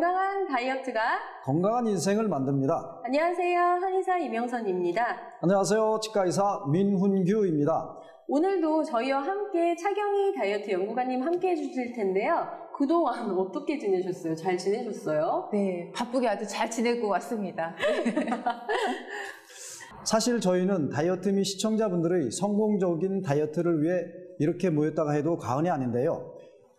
건강한 다이어트가 건강한 인생을 만듭니다. 안녕하세요. 한의사 이명선입니다. 안녕하세요. 치과의사 민훈규입니다. 오늘도 저희와 함께 차경희 다이어트 연구가님 함께 해주실 텐데요. 그동안 어떻게 지내셨어요? 잘 지내셨어요? 네, 바쁘게 아주 잘 지내고 왔습니다. 사실 저희는 다이어트 및 시청자분들의 성공적인 다이어트를 위해 이렇게 모였다가 해도 과언이 아닌데요.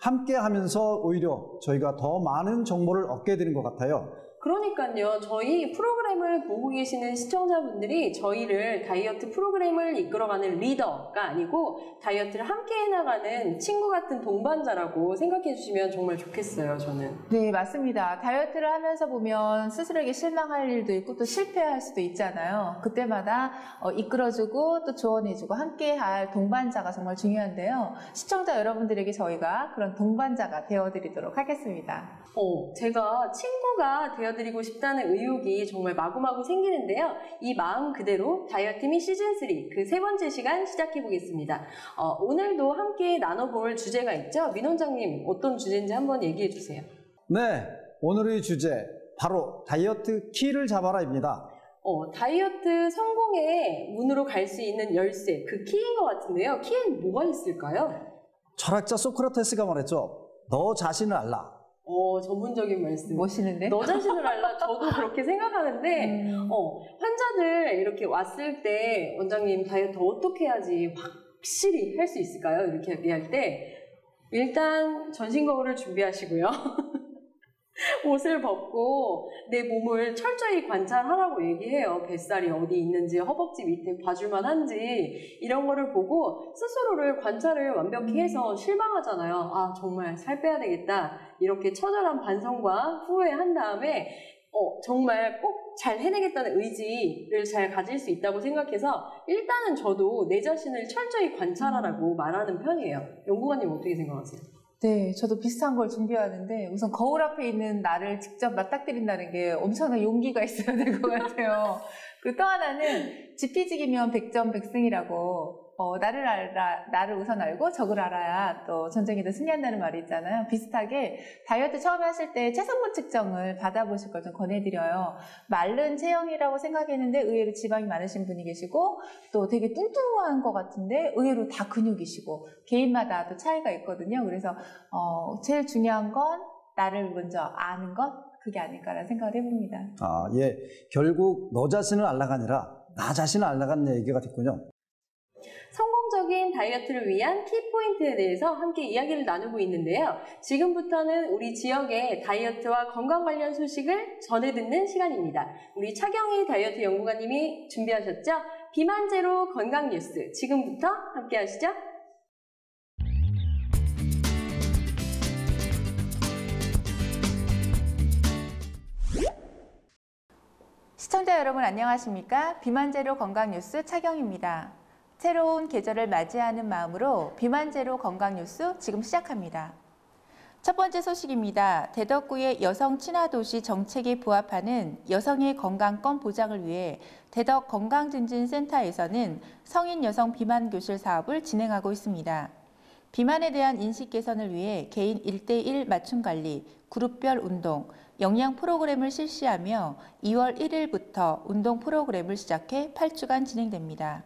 함께 하면서 오히려 저희가 더 많은 정보를 얻게 되는 것 같아요. 그러니까요. 저희 프로그램을 보고 계시는 시청자분들이 저희를 다이어트 프로그램을 이끌어가는 리더가 아니고 다이어트를 함께 해나가는 친구 같은 동반자라고 생각해 주시면 정말 좋겠어요, 저는. 네, 맞습니다. 다이어트를 하면서 보면 스스로에게 실망할 일도 있고 또 실패할 수도 있잖아요. 그때마다 이끌어주고 또 조언해주고 함께할 동반자가 정말 중요한데요. 시청자 여러분들에게 저희가 그런 동반자가 되어드리도록 하겠습니다. 제가 친구가 되어드리고 싶다는 의욕이 정말 마구마구 생기는데요. 이 마음 그대로 다이어트 및 시즌3 그 세 번째 시간 시작해 보겠습니다. 오늘도 함께 나눠볼 주제가 있죠. 민 원장님 어떤 주제인지 한번 얘기해 주세요. 네, 오늘의 주제 바로 다이어트 키를 잡아라입니다. 다이어트 성공의 문으로 갈 수 있는 열쇠, 그 키인 것 같은데요. 키엔 뭐가 있을까요? 철학자 소크라테스가 말했죠. 너 자신을 알라. 전문적인 말씀. 멋있는데? 너 자신을 알라. 저도 그렇게 생각하는데, 환자들 이렇게 왔을 때, 원장님 다이어트 어떻게 해야지 확실히 할 수 있을까요? 이렇게 얘기할 때, 일단 전신 거울을 준비하시고요. 옷을 벗고 내 몸을 철저히 관찰하라고 얘기해요. 뱃살이 어디 있는지, 허벅지 밑에 봐줄만 한지 이런 거를 보고 스스로를 관찰을 완벽히 해서 실망하잖아요. 아, 정말 살 빼야 되겠다. 이렇게 처절한 반성과 후회한 다음에 정말 꼭 잘 해내겠다는 의지를 잘 가질 수 있다고 생각해서 일단은 저도 내 자신을 철저히 관찰하라고 말하는 편이에요. 연구관님 어떻게 생각하세요? 네, 저도 비슷한 걸 준비하는데 우선 거울 앞에 있는 나를 직접 맞닥뜨린다는 게 엄청난 용기가 있어야 될 것 같아요. 그리고 또 하나는 지피지기면 백전백승이라고 나를 알아, 나를 우선 알고 적을 알아야 또 전쟁에도 승리한다는 말이 있잖아요. 비슷하게 다이어트 처음에 하실 때 체성분 측정을 받아보실 걸 좀 권해드려요. 마른 체형이라고 생각했는데 의외로 지방이 많으신 분이 계시고 또 되게 뚱뚱한 것 같은데 의외로 다 근육이시고 개인마다 또 차이가 있거든요. 그래서 제일 중요한 건 나를 먼저 아는 것 그게 아닐까라는 생각을 해봅니다. 예. 결국 너 자신을 알라가 아니라 나 자신을 알라가는 얘기가 됐군요. 성공적인 다이어트를 위한 키포인트에 대해서 함께 이야기를 나누고 있는데요. 지금부터는 우리 지역의 다이어트와 건강 관련 소식을 전해 듣는 시간입니다. 우리 차경희 다이어트 연구가님이 준비하셨죠? 비만 제로 건강 뉴스 지금부터 함께 하시죠. 시청자 여러분 안녕하십니까? 비만 제로 건강 뉴스 차경입니다. 새로운 계절을 맞이하는 마음으로 비만 제로 건강 뉴스 지금 시작합니다. 첫 번째 소식입니다. 대덕구의 여성 친화 도시 정책에 부합하는 여성의 건강권 보장을 위해 대덕 건강증진센터에서는 성인 여성 비만 교실 사업을 진행하고 있습니다. 비만에 대한 인식 개선을 위해 개인 1:1 맞춤 관리, 그룹별 운동, 영양 프로그램을 실시하며 2월 1일부터 운동 프로그램을 시작해 8주간 진행됩니다.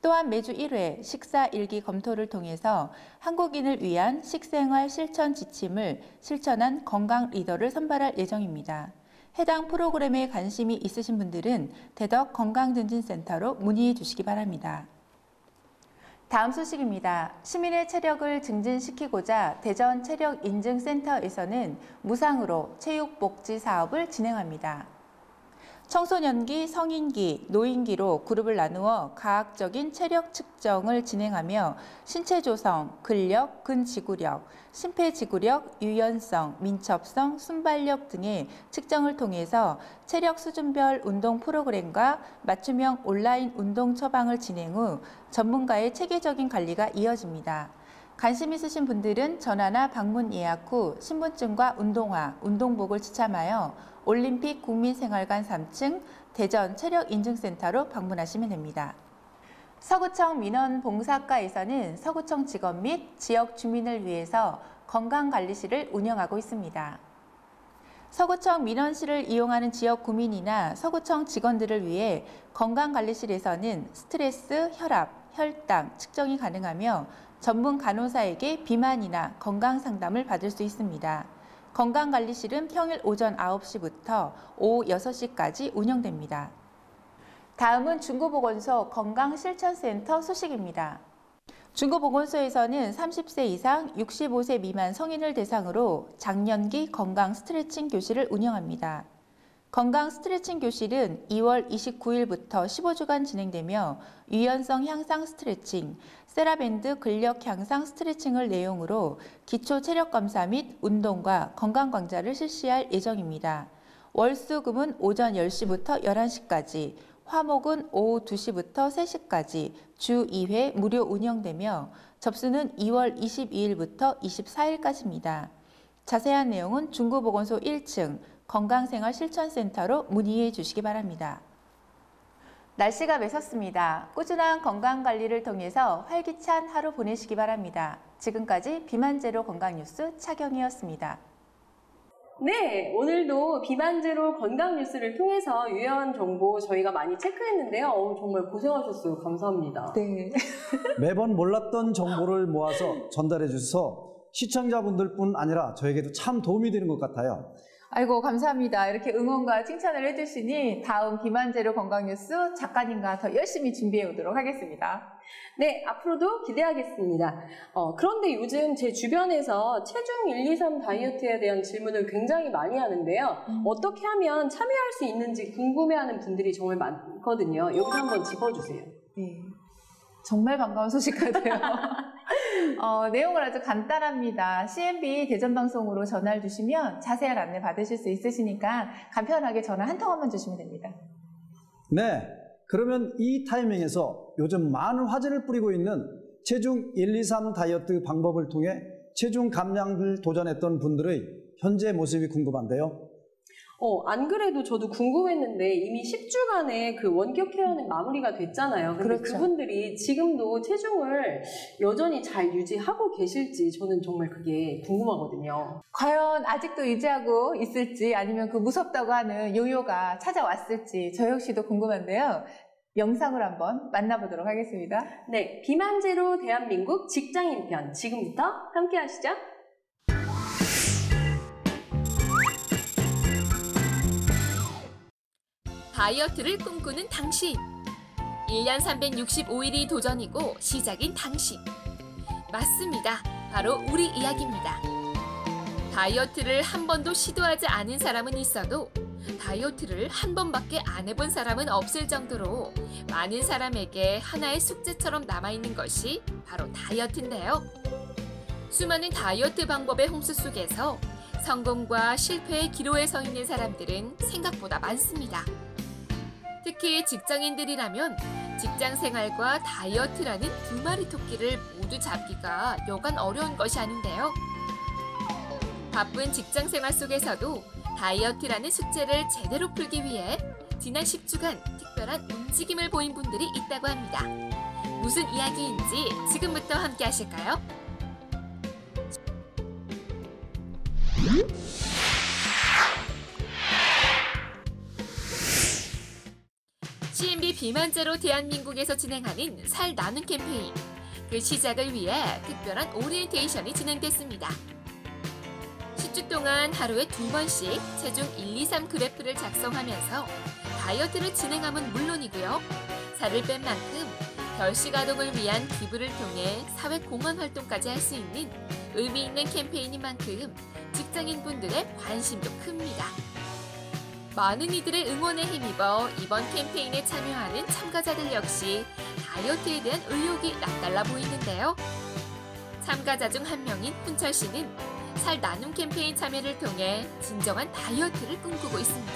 또한 매주 1회 식사 일기 검토를 통해서 한국인을 위한 식생활 실천 지침을 실천한 건강 리더를 선발할 예정입니다. 해당 프로그램에 관심이 있으신 분들은 대덕 건강증진센터로 문의해 주시기 바랍니다. 다음 소식입니다. 시민의 체력을 증진시키고자 대전 체력인증센터에서는 무상으로 체육복지 사업을 진행합니다. 청소년기, 성인기, 노인기로 그룹을 나누어 과학적인 체력 측정을 진행하며 신체 조성, 근력, 근지구력, 심폐지구력, 유연성, 민첩성, 순발력 등의 측정을 통해서 체력 수준별 운동 프로그램과 맞춤형 온라인 운동 처방을 진행 후 전문가의 체계적인 관리가 이어집니다. 관심 있으신 분들은 전화나 방문 예약 후 신분증과 운동화, 운동복을 지참하여 올림픽 국민생활관 3층 대전 체력인증센터로 방문하시면 됩니다. 서구청 민원봉사과에서는 서구청 직원 및 지역 주민을 위해서 건강관리실을 운영하고 있습니다. 서구청 민원실을 이용하는 지역 구민이나 서구청 직원들을 위해 건강관리실에서는 스트레스, 혈압, 혈당 측정이 가능하며 전문 간호사에게 비만이나 건강 상담을 받을 수 있습니다. 건강관리실은 평일 오전 9시부터 오후 6시까지 운영됩니다. 다음은 중구보건소 건강실천센터 소식입니다. 중구보건소에서는 30세 이상 65세 미만 성인을 대상으로 장년기 건강 스트레칭 교실을 운영합니다. 건강 스트레칭 교실은 2월 29일부터 15주간 진행되며 유연성 향상 스트레칭, 세라밴드 근력 향상 스트레칭을 내용으로 기초 체력 검사 및 운동과 건강 강좌를 실시할 예정입니다. 월수금은 오전 10시부터 11시까지, 화목은 오후 2시부터 3시까지 주 2회 무료 운영되며 접수는 2월 22일부터 24일까지입니다. 자세한 내용은 중구보건소 1층 건강생활실천센터로 문의해 주시기 바랍니다. 날씨가 매섭습니다. 꾸준한 건강관리를 통해서 활기찬 하루 보내시기 바랍니다. 지금까지 비만제로 건강뉴스 차경이었습니다. 네, 오늘도 비만제로 건강 뉴스를 통해서 유용한 정보 저희가 많이 체크했는데요. 정말 고생하셨어요. 감사합니다. 네. 매번 몰랐던 정보를 모아서 전달해 주셔서 시청자분들뿐 아니라 저에게도 참 도움이 되는 것 같아요. 아이고 감사합니다. 이렇게 응원과 칭찬을 해주시니 다음 비만제로 건강뉴스 작가님과 더 열심히 준비해 오도록 하겠습니다. 네, 앞으로도 기대하겠습니다. 그런데 요즘 제 주변에서 체중 1, 2, 3 다이어트에 대한 질문을 굉장히 많이 하는데요. 어떻게 하면 참여할 수 있는지 궁금해하는 분들이 정말 많거든요. 여기서 한번 짚어주세요. 네, 정말 반가운 소식 같아요. 내용을 아주 간단합니다. CMB 대전방송으로 전화를 주시면 자세한 안내 받으실 수 있으시니까 간편하게 전화 한 통화만 주시면 됩니다. 네, 그러면 이 타이밍에서 요즘 많은 화제를 뿌리고 있는 체중 1, 2, 3 다이어트 방법을 통해 체중 감량을 도전했던 분들의 현재 모습이 궁금한데요. 안 그래도 저도 궁금했는데 이미 10주간의 그 원격 케어는 마무리가 됐잖아요. 근데 그렇죠. 그분들이 지금도 체중을 여전히 잘 유지하고 계실지 저는 정말 그게 궁금하거든요. 과연 아직도 유지하고 있을지 아니면 그 무섭다고 하는 요요가 찾아왔을지 저 역시도 궁금한데요. 영상으로 한번 만나보도록 하겠습니다. 네, 비만제로 대한민국 직장인 편 지금부터 함께 하시죠. 다이어트를 꿈꾸는 당신. 1년 365일이 도전이고 시작인 당신. 맞습니다. 바로 우리 이야기입니다. 다이어트를 한 번도 시도하지 않은 사람은 있어도 다이어트를 한 번밖에 안 해본 사람은 없을 정도로 많은 사람에게 하나의 숙제처럼 남아있는 것이 바로 다이어트인데요. 수많은 다이어트 방법의 홍수 속에서 성공과 실패의 기로에 서 있는 사람들은 생각보다 많습니다. 특히 직장인들이라면 직장 생활과 다이어트라는 두 마리 토끼를 모두 잡기가 여간 어려운 것이 아닌데요. 바쁜 직장 생활 속에서도 다이어트라는 숙제를 제대로 풀기 위해 지난 10주간 특별한 움직임을 보인 분들이 있다고 합니다. 무슨 이야기인지 지금부터 함께 하실까요? CMB 비만제로 대한민국에서 진행하는 살 나눔 캠페인. 그 시작을 위해 특별한 오리엔테이션이 진행됐습니다. 10주 동안 하루에 2번씩 체중 1, 2, 3 그래프를 작성하면서 다이어트를 진행함은 물론이고요. 살을 뺀 만큼 결식아동을 위한 기부를 통해 사회 공헌 활동까지 할 수 있는 의미 있는 캠페인인 만큼 직장인분들의 관심도 큽니다. 많은 이들의 응원에 힘입어 이번 캠페인에 참여하는 참가자들 역시 다이어트에 대한 의욕이 남달라 보이는데요. 참가자 중 한 명인 훈철 씨는 살 나눔 캠페인 참여를 통해 진정한 다이어트를 꿈꾸고 있습니다.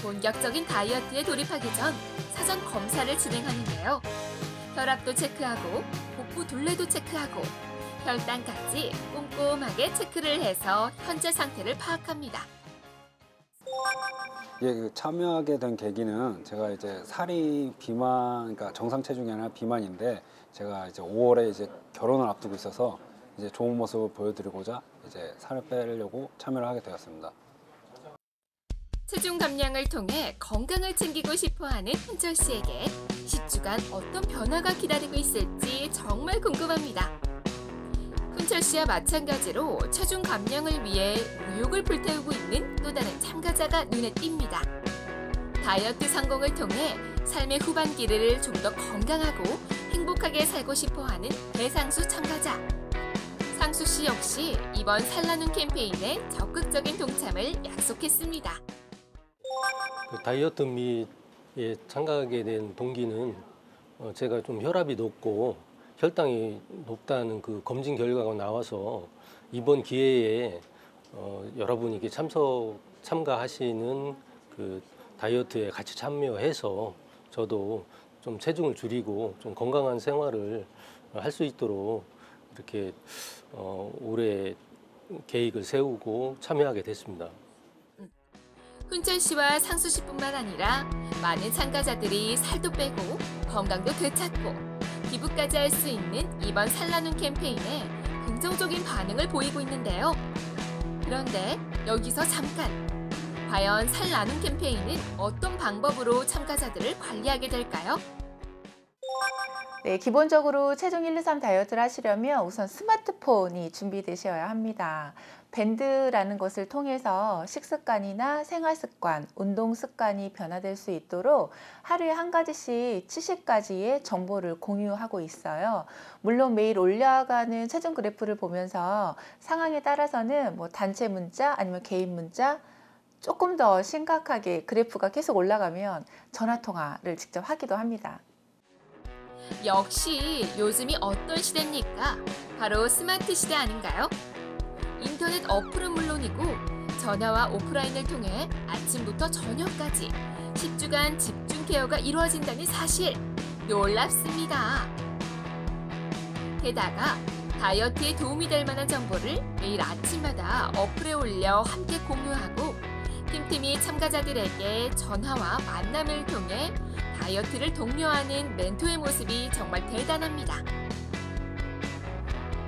본격적인 다이어트에 돌입하기 전 사전 검사를 진행하는데요. 혈압도 체크하고 복부 둘레도 체크하고 혈당까지 꼼꼼하게 체크를 해서 현재 상태를 파악합니다. 예, 참여하게 된 계기는 제가 이제 살이 그러니까 정상 체중이 아니라 비만인데 제가 이제 5월에 이제 결혼을 앞두고 있어서 이제 좋은 모습을 보여드리고자 이제 살을 빼려고 참여를 하게 되었습니다. 체중 감량을 통해 건강을 챙기고 싶어하는 훈철 씨에게 10주간 어떤 변화가 기다리고 있을지 정말 궁금합니다. 훈철 씨와 마찬가지로 체중 감량을 위해 의욕을 불태우고 있는 또 다른 참가자가 눈에 띕니다. 다이어트 성공을 통해 삶의 후반기를 좀 더 건강하고 행복하게 살고 싶어하는 배상수 참가자. 상수 씨 역시 이번 살나눔 캠페인에 적극적인 동참을 약속했습니다. 다이어트 및에 참가하게 된 동기는 제가 좀 혈압이 높고 혈당이 높다는 그 검진 결과가 나와서 이번 기회에 여러분이 이렇게 참가하시는 그 다이어트에 같이 참여해서 저도 좀 체중을 줄이고 좀 건강한 생활을 할 수 있도록 이렇게 올해 계획을 세우고 참여하게 됐습니다. 훈철 씨와 상수 씨뿐만 아니라 많은 참가자들이 살도 빼고 건강도 되찾고 기부까지 할 수 있는 이번 살나눔 캠페인에 긍정적인 반응을 보이고 있는데요. 그런데 여기서 잠깐! 과연 살나눔 캠페인은 어떤 방법으로 참가자들을 관리하게 될까요? 네, 기본적으로 체중 1, 2, 3 다이어트를 하시려면 우선 스마트폰이 준비되셔야 합니다. 밴드라는 것을 통해서 식습관이나 생활습관, 운동습관이 변화될 수 있도록 하루에 한 가지씩 70가지의 정보를 공유하고 있어요. 물론 매일 올라가는 체중 그래프를 보면서 상황에 따라서는 뭐 단체 문자 아니면 개인 문자, 조금 더 심각하게 그래프가 계속 올라가면 전화통화를 직접 하기도 합니다. 역시 요즘이 어떤 시대입니까? 바로 스마트 시대 아닌가요? 인터넷 어플은 물론이고 전화와 오프라인을 통해 아침부터 저녁까지 10주간 집중 케어가 이루어진다는 사실 놀랍습니다. 게다가 다이어트에 도움이 될 만한 정보를 매일 아침마다 어플에 올려 함께 공유하고 팀팀이 참가자들에게 전화와 만남을 통해 다이어트를 독려하는 멘토의 모습이 정말 대단합니다.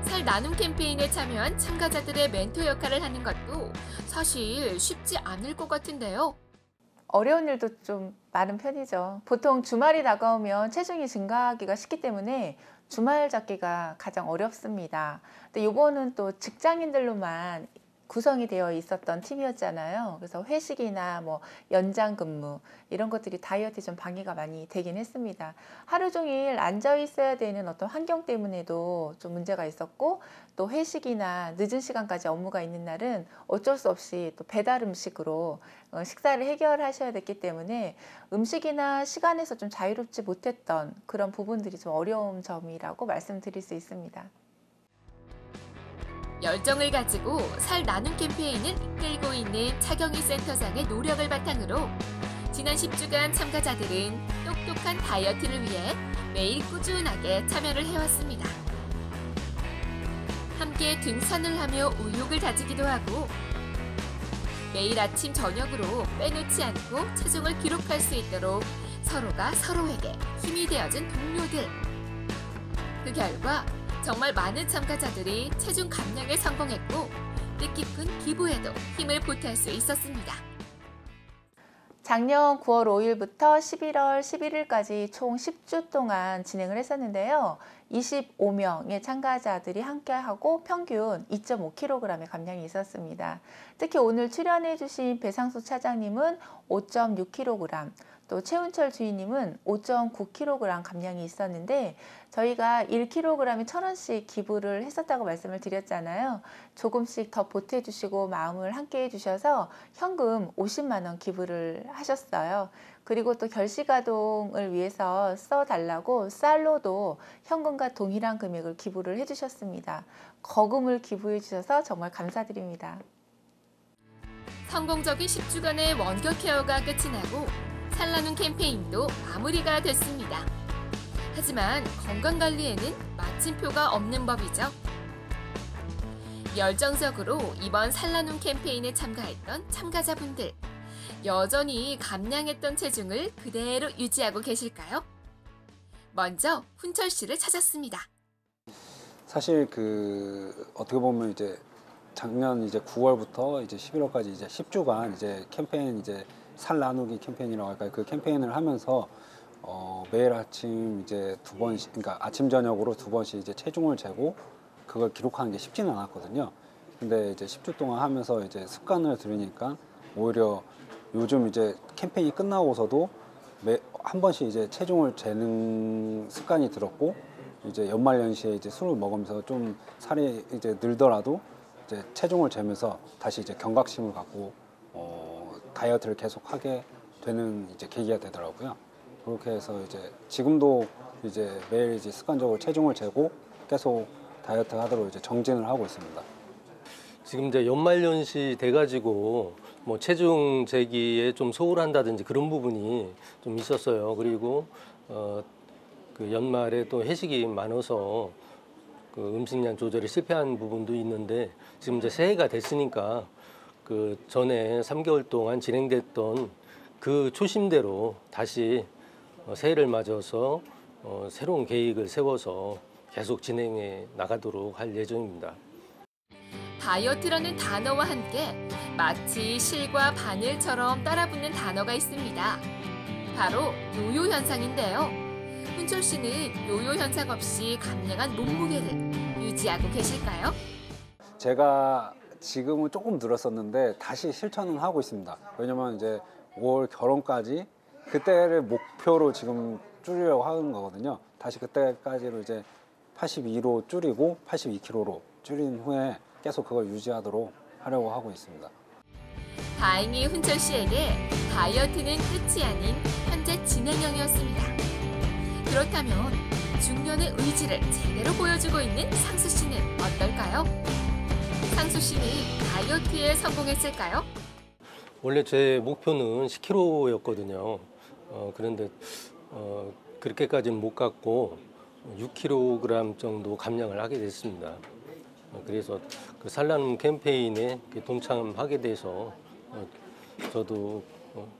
살 나눔 캠페인에 참여한 참가자들의 멘토 역할을 하는 것도 사실 쉽지 않을 것 같은데요. 어려운 일도 좀 많은 편이죠. 보통 주말이 다가오면 체중이 증가하기가 쉽기 때문에 주말 잡기가 가장 어렵습니다. 근데 이번은 또 직장인들로만 구성이 되어 있었던 팀이었잖아요. 그래서 회식이나 뭐 연장 근무 이런 것들이 다이어트에 좀 방해가 많이 되긴 했습니다. 하루 종일 앉아 있어야 되는 어떤 환경 때문에도 좀 문제가 있었고 또 회식이나 늦은 시간까지 업무가 있는 날은 어쩔 수 없이 또 배달 음식으로 식사를 해결하셔야 됐기 때문에 음식이나 시간에서 좀 자유롭지 못했던 그런 부분들이 좀 어려운 점이라고 말씀드릴 수 있습니다. 열정을 가지고 살 나눔 캠페인을 이끌고 있는 차경희 센터장의 노력을 바탕으로 지난 10주간 참가자들은 똑똑한 다이어트를 위해 매일 꾸준하게 참여를 해왔습니다. 함께 등산을 하며 의욕을 다지기도 하고 매일 아침 저녁으로 빼놓지 않고 체중을 기록할 수 있도록 서로가 서로에게 힘이 되어준 동료들. 그 결과 정말 많은 참가자들이 체중 감량에 성공했고 뜻깊은 기부에도 힘을 보탤 수 있었습니다. 작년 9월 5일부터 11월 11일까지 총 10주 동안 진행을 했었는데요. 25명의 참가자들이 함께하고 평균 2.5kg의 감량이 있었습니다. 특히 오늘 출연해 주신 배상수 차장님은 5.6kg, 또 최훈철 주인님은 5.9kg 감량이 있었는데 저희가 1kg에 1,000원씩 기부를 했었다고 말씀을 드렸잖아요. 조금씩 더 보태주시고 마음을 함께 해주셔서 현금 50만 원 기부를 하셨어요. 그리고 또 결식아동을 위해서 써달라고 쌀로도 현금과 동일한 금액을 기부를 해주셨습니다. 거금을 기부해 주셔서 정말 감사드립니다. 성공적인 10주간의 원격 케어가 끝이 나고 살 나눔 캠페인도 마무리가 됐습니다. 하지만 건강관리에는 마침표가 없는 법이죠. 열정적으로 이번 살 나눔 캠페인에 참가했던 참가자분들, 여전히 감량했던 체중을 그대로 유지하고 계실까요? 먼저 훈철 씨를 찾았습니다. 사실 어떻게 보면 이제 작년 이제 9월부터 이제 11월까지 이제 10주간 이제 캠페인 이제 살 나누기 캠페인이라고 할까요? 그 캠페인을 하면서 매일 아침 이제 2번씩, 그러니까 아침 저녁으로 2번씩 이제 체중을 재고 그걸 기록하는 게 쉽지는 않았거든요. 근데 이제 10주 동안 하면서 이제 습관을 들이니까 오히려 요즘 이제 캠페인이 끝나고서도 한 번씩 이제 체중을 재는 습관이 들었고, 이제 연말연시에 이제 술을 먹으면서 좀 살이 이제 늘더라도 이제 체중을 재면서 다시 이제 경각심을 갖고 다이어트를 계속하게 되는 이제 계기가 되더라고요. 그렇게 해서 이제 지금도 이제 매일 이제 습관적으로 체중을 재고 계속 다이어트 하도록 이제 정진을 하고 있습니다. 지금 이제 연말연시 돼가지고 뭐 체중 재기에 좀 소홀한다든지 그런 부분이 좀 있었어요. 그리고 그 연말에 또 회식이 많아서 그 음식량 조절에 실패한 부분도 있는데, 지금 이제 새해가 됐으니까 그 전에 3개월 동안 진행됐던 그 초심대로 다시 새해를 맞아서 새로운 계획을 세워서 계속 진행해 나가도록 할 예정입니다. 다이어트라는 단어와 함께 마치 실과 바늘처럼 따라붙는 단어가 있습니다. 바로 요요 현상인데요. 훈철 씨는 요요 현상 없이 감량한 몸무게를 유지하고 계실까요? 제가 지금은 조금 늘었었는데 다시 실천은 하고 있습니다. 왜냐면 이제 5월 결혼까지 그때를 목표로 지금 줄이려고 하는 거거든요. 다시 그때까지로 이제 82로 줄이고 82kg로 줄인 후에 계속 그걸 유지하도록 하려고 하고 있습니다. 다행히 훈철 씨에게 다이어트는 끝이 아닌 현재 진행형이었습니다. 그렇다면 중년의 의지를 제대로 보여주고 있는 상수 씨는 어떨까요? 상수 씨는 다이어트에 성공했을까요? 원래 제 목표는 10kg였거든요. 그런데 그렇게까지는 못 갔고 6kg 정도 감량을 하게 됐습니다. 그래서 그 살라눔 캠페인에 동참하게 돼서 저도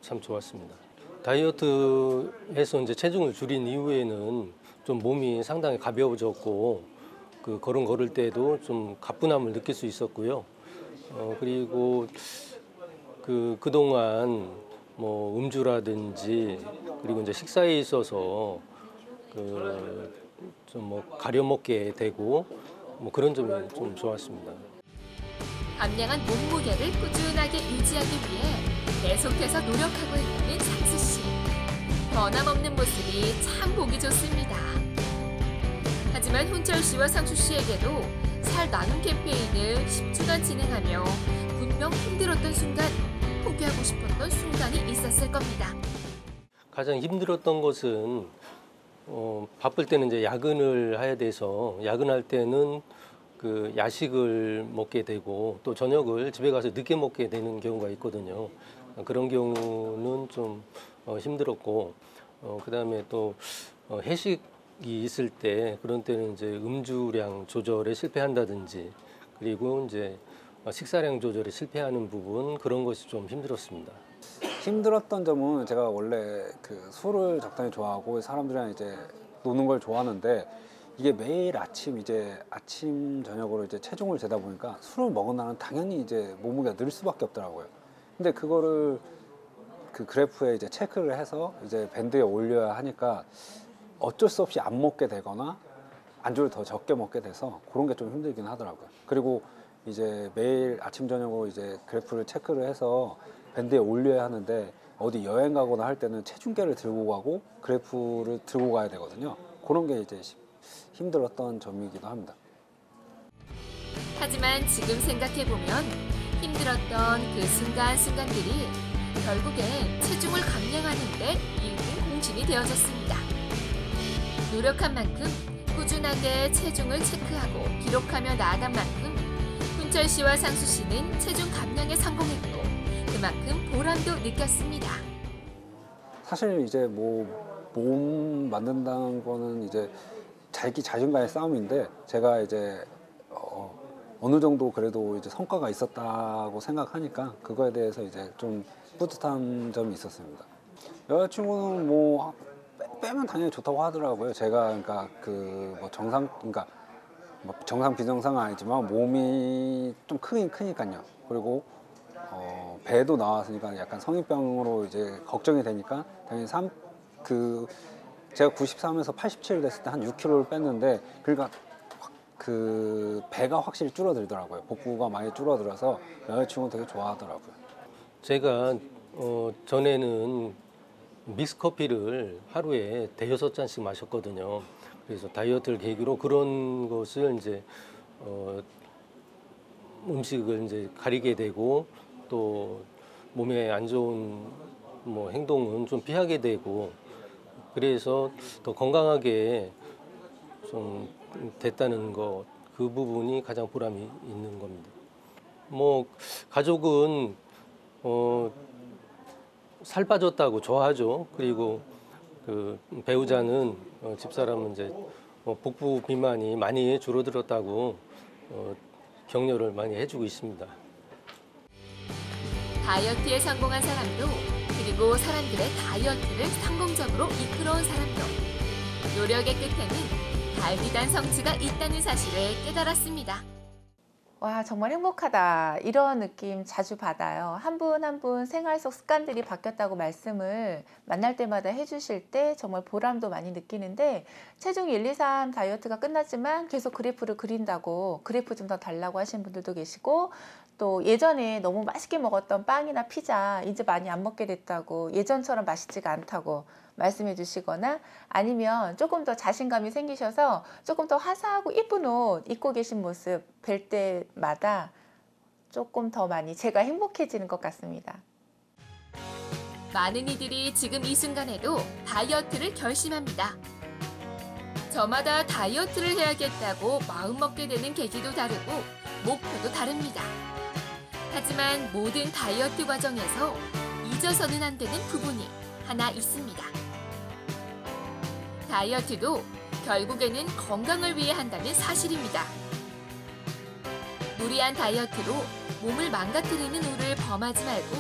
참 좋았습니다. 다이어트해서 이제 체중을 줄인 이후에는 좀 몸이 상당히 가벼워졌고, 그 걸음 걸을 때도 좀 가뿐함을 느낄 수 있었고요. 그리고 그동안 뭐 음주라든지 그리고 이제 식사에 있어서 좀 뭐 가려 먹게 되고 뭐 그런 점이 좀 좋았습니다. 감량한 몸무게를 꾸준하게 유지하기 위해 계속해서 노력하고 있는 상수 씨. 변함없는 모습이 참 보기 좋습니다. 하지만 훈철 씨와 상수 씨에게도 살 나눔 캠페인을 10주간 진행하며 분명 힘들었던 순간, 포기하고 싶었던 순간이 있었을 겁니다. 가장 힘들었던 것은 바쁠 때는 이제 야근을 해야 돼서 야근할 때는 그 야식을 먹게 되고 또 저녁을 집에 가서 늦게 먹게 되는 경우가 있거든요. 그런 경우는 좀 힘들었고, 그다음에 또 회식이 있을 때 그런 때는 이제 음주량 조절에 실패한다든지 그리고 이제 식사량 조절에 실패하는 부분, 그런 것이 좀 힘들었습니다. 힘들었던 점은 제가 원래 그 술을 적당히 좋아하고 사람들이랑 이제 노는 걸 좋아하는데, 이게 매일 아침 이제 아침 저녁으로 이제 체중을 재다 보니까 술을 먹은 날은 당연히 이제 몸무게가 늘 수밖에 없더라고요. 근데 그거를 그 그래프에 이제 체크를 해서 이제 밴드에 올려야 하니까 어쩔 수 없이 안 먹게 되거나 안주를 더 적게 먹게 돼서 그런 게 좀 힘들긴 하더라고요. 그리고 이제 매일 아침 저녁으로 이제 그래프를 체크를 해서 밴드에 올려야 하는데, 어디 여행 가거나 할 때는 체중계를 들고 가고 그래프를 들고 가야 되거든요. 그런 게 이제 힘들었던 점이기도 합니다. 하지만 지금 생각해보면 힘들었던 그 순간순간들이 결국엔 체중을 감량하는 데 일등 공신이 되어졌습니다. 노력한 만큼 꾸준하게 체중을 체크하고 기록하며 나아간 만큼 훈철 씨와 상수 씨는 체중 감량에 성공했고 그만큼 보람도 느꼈습니다. 사실 이제 뭐 몸 만든다는 거는 이제 자기 자신과의 싸움인데, 제가 이제 어느 정도 그래도 이제 성과가 있었다고 생각하니까 그거에 대해서 이제 좀 뿌듯한 점이 있었습니다. 여자친구는 뭐 빼면 당연히 좋다고 하더라고요. 제가 그러니까 그 뭐 그러니까 뭐 정상 비정상은 아니지만 몸이 좀 크긴 크니까요. 그리고 배도 나왔으니까 약간 성인병으로 이제 걱정이 되니까 당연히 제가 93에서 87 됐을 때 한 6kg를 뺐는데 그러니까 그 배가 확실히 줄어들더라고요. 복부가 많이 줄어들어서 여자친구는 되게 좋아하더라고요. 제가 전에는 믹스커피를 하루에 5-6잔씩 마셨거든요. 그래서 다이어트를 계기로 그런 것을 이제 음식을 이제 가리게 되고 또 몸에 안 좋은 뭐 행동은 좀 피하게 되고 그래서 더 건강하게 좀 됐다는 것, 그 부분이 가장 보람이 있는 겁니다. 뭐 가족은 살 빠졌다고 좋아하죠. 그리고 그 배우자는 집사람은 이제 복부 비만이 많이 줄어들었다고 격려를 많이 해주고 있습니다. 다이어트에 성공한 사람도 그리고 사람들의 다이어트를 성공적으로 이끌어온 사람도 노력의 끝에는 달디단 성취가 있다는 사실을 깨달았습니다. 와, 정말 행복하다. 이런 느낌 자주 받아요. 한 분 한 분 생활 속 습관들이 바뀌었다고 말씀을 만날 때마다 해주실 때 정말 보람도 많이 느끼는데 체중 1, 2, 3 다이어트가 끝났지만 계속 그래프를 그린다고 그래프 좀 더 달라고 하시는 분들도 계시고 또 예전에 너무 맛있게 먹었던 빵이나 피자 이제 많이 안 먹게 됐다고 예전처럼 맛있지가 않다고 말씀해 주시거나 아니면 조금 더 자신감이 생기셔서 조금 더 화사하고 이쁜 옷 입고 계신 모습 뵐 때마다 조금 더 많이 제가 행복해지는 것 같습니다. 많은 이들이 지금 이 순간에도 다이어트를 결심합니다. 저마다 다이어트를 해야겠다고 마음먹게 되는 계기도 다르고 목표도 다릅니다. 하지만 모든 다이어트 과정에서 잊어서는 안 되는 부분이 하나 있습니다. 다이어트도 결국에는 건강을 위해 한다는 사실입니다. 무리한 다이어트로 몸을 망가뜨리는 우를 범하지 말고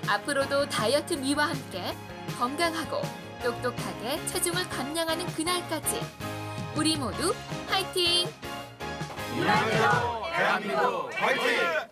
앞으로도 다이어트 미와 함께 건강하고 똑똑하게 체중을 감량하는 그날까지 우리 모두 화이팅! 비만제로 대한민국 화이팅!